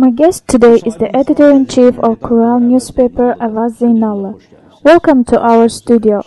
My guest today is the editor-in-chief of Khural newspaper, Avaz Zeynalli. Welcome to our studio.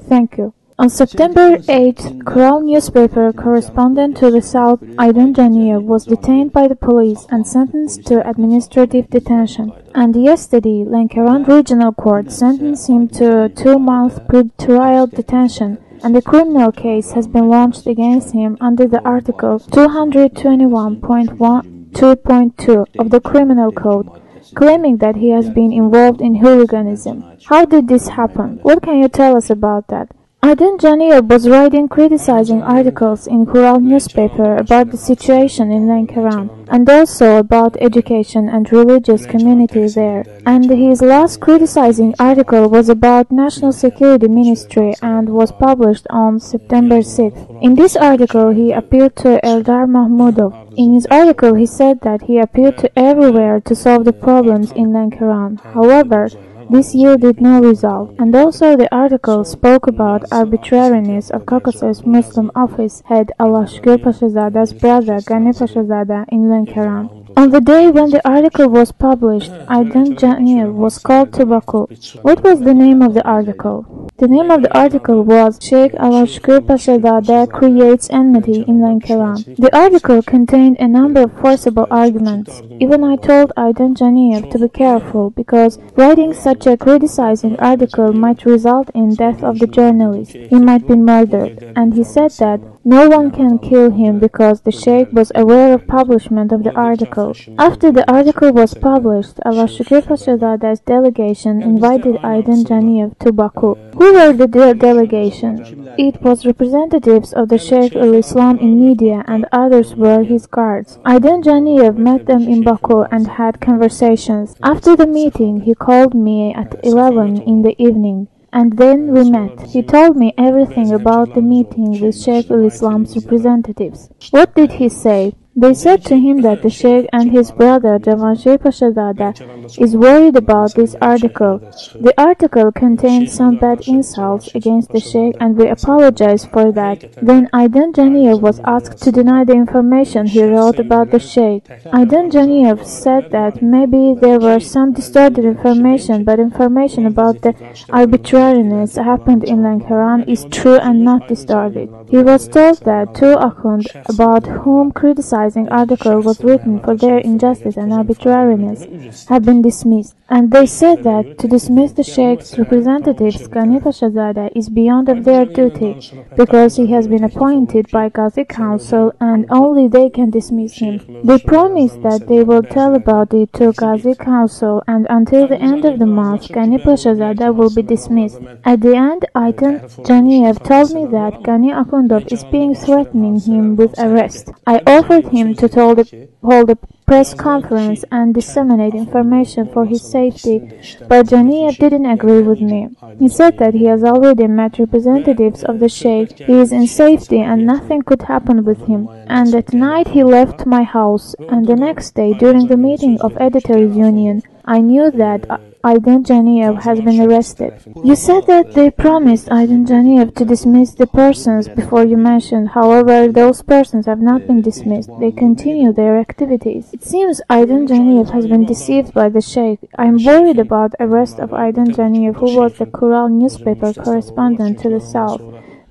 Thank you. On September 8th, Khural newspaper correspondent to the South, Aydin Janiyev, was detained by the police and sentenced to administrative detention. And yesterday, Lankaran Regional Court sentenced him to 2-month pre-trial detention, and a criminal case has been launched against him under the Article 221.2.2 of the Criminal Code, claiming that he has been involved in hooliganism. How did this happen? What can you tell us about that? Aydin Janiyev was writing criticizing articles in Khural newspaper about the situation in Lankaran and also about education and religious community there. And his last criticizing article was about National Security Ministry and was published on September 6th. In this article, he appealed to Eldar Mahmudov. In his article, he said that he appealed to everywhere to solve the problems in Lankaran. However, this yielded no result, and also the article spoke about arbitrariness of Caucasus Muslim office head Alashgir Pashazada's brother Gani Pashazada in Lankaran. On the day when the article was published, Aydin Janiyev was called to Baku. What was the name of the article? The name of the article was Sheikh Alashgir Pashazada Creates Enmity in Lankaran. The article contained a number of forcible arguments. Even I told Aydin Janiyev to be careful because writing such a criticizing article might result in death of the journalist. He might be murdered. And he said that no one can kill him because the Sheikh was aware of publishment of the article. After the article was published, Alashgir Pashazada's delegation invited Aydin Janiyev to Baku. Who were the delegation? It was representatives of the Sheikh al-Islam in media and others were his guards. Aydin Janiyev met them in Baku and had conversations. After the meeting, he called me at 11 in the evening. And then we met. He told me everything about the meeting with Sheikh al-Islam's representatives. What did he say? They said to him that the Sheikh and his brother Javanshir Pashazada is worried about this article. The article contained some bad insults against the Sheikh and we apologize for that. Then Aydin Janiyev was asked to deny the information he wrote about the Sheikh. Aydin Janiyev said that maybe there were some distorted information, but information about the arbitrariness happened in Lankaran is true and not distorted. He was told that two Akhund about whom criticizing article was written for their injustice and arbitrariness have been dismissed. And they said that to dismiss the Sheikh's representatives, Gani Pashazada, is beyond of their duty because he has been appointed by Ghazi Council and only they can dismiss him. They promised that they will tell about it to Ghazi Council and until the end of the month, Gani Pashazada will be dismissed. At the end, Aydin Janiyev told me that Gani Akundov is being threatening him with arrest. I offered him to hold a press conference and disseminate information for his safety, but Janiyev didn't agree with me. He said that he has already met representatives of the Sheikh, he is in safety and nothing could happen with him. And at night he left my house, and the next day during the meeting of Editors Union, I knew that Aydin Janiyev has been arrested. You said that they promised Aydin Janiyev to dismiss the persons before you mentioned. However, those persons have not been dismissed. They continue their activities. It seems Aydin Janiyev has been deceived by the Sheikh. I am worried about arrest of Aydin Janiyev, who was the Khural newspaper correspondent to the South.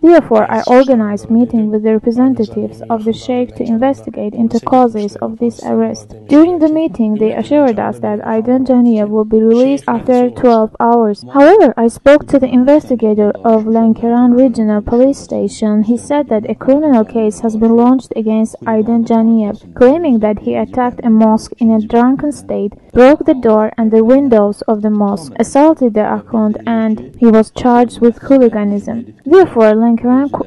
Therefore, I organized meeting with the representatives of the Sheikh to investigate into causes of this arrest. During the meeting, they assured us that Aydin Janiyev will be released after 12 hours. However, I spoke to the investigator of Lankaran Regional Police Station. He said that a criminal case has been launched against Aydin Janiyev, claiming that he attacked a mosque in a drunken state, broke the door and the windows of the mosque, assaulted the Akhund, and he was charged with hooliganism. Therefore, Lankaran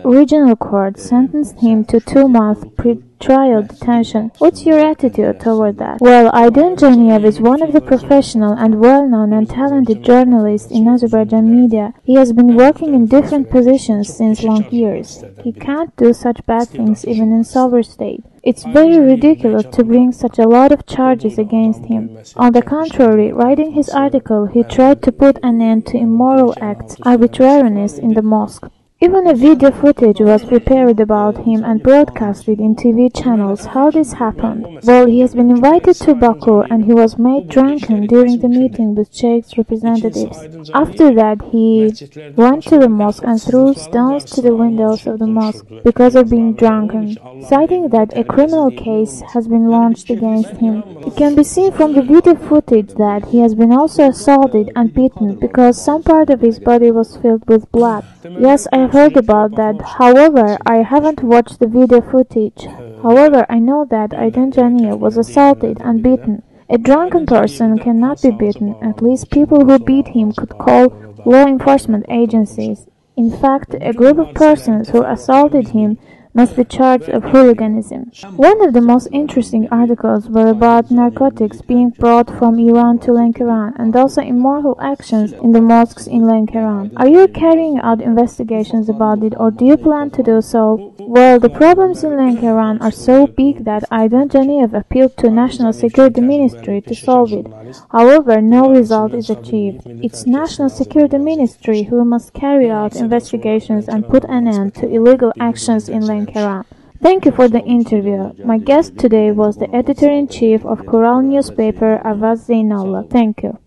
Regional Court sentenced him to 2-month pre-trial detention. What's your attitude toward that? Well, Aydin Janiyev is one of the professional and well-known and talented journalists in Azerbaijan media. He has been working in different positions since long years. He can't do such bad things even in sober state. It's very ridiculous to bring such a lot of charges against him. On the contrary, writing his article, he tried to put an end to immoral acts, arbitrariness in the mosque. Even a video footage was prepared about him and broadcasted in TV channels. How this happened? Well, he has been invited to Baku and he was made drunken during the meeting with Sheikh's representatives. After that, he went to the mosque and threw stones to the windows of the mosque because of being drunken, citing that a criminal case has been launched against him. It can be seen from the video footage that he has been also assaulted and beaten because some part of his body was filled with blood. Yes, I have heard about that. However, I haven't watched the video footage. However, I know that Aydin Caniyev was assaulted and beaten. A drunken person cannot be beaten. At least people who beat him could call law enforcement agencies. In fact, a group of persons who assaulted him must be charged of hooliganism. One of the most interesting articles were about narcotics being brought from Iran to Lankaran and also immoral actions in the mosques in Lankaran. Are you carrying out investigations about it or do you plan to do so? Well, the problems in Lankaran are so big that Aydin Caniyev appealed to National Security Ministry to solve it. However, no result is achieved. It's National Security Ministry who must carry out investigations and put an end to illegal actions in Lankaran. Thank you for the interview. My guest today was the editor-in-chief of Khural newspaper, Avaz Zeynalli. Thank you.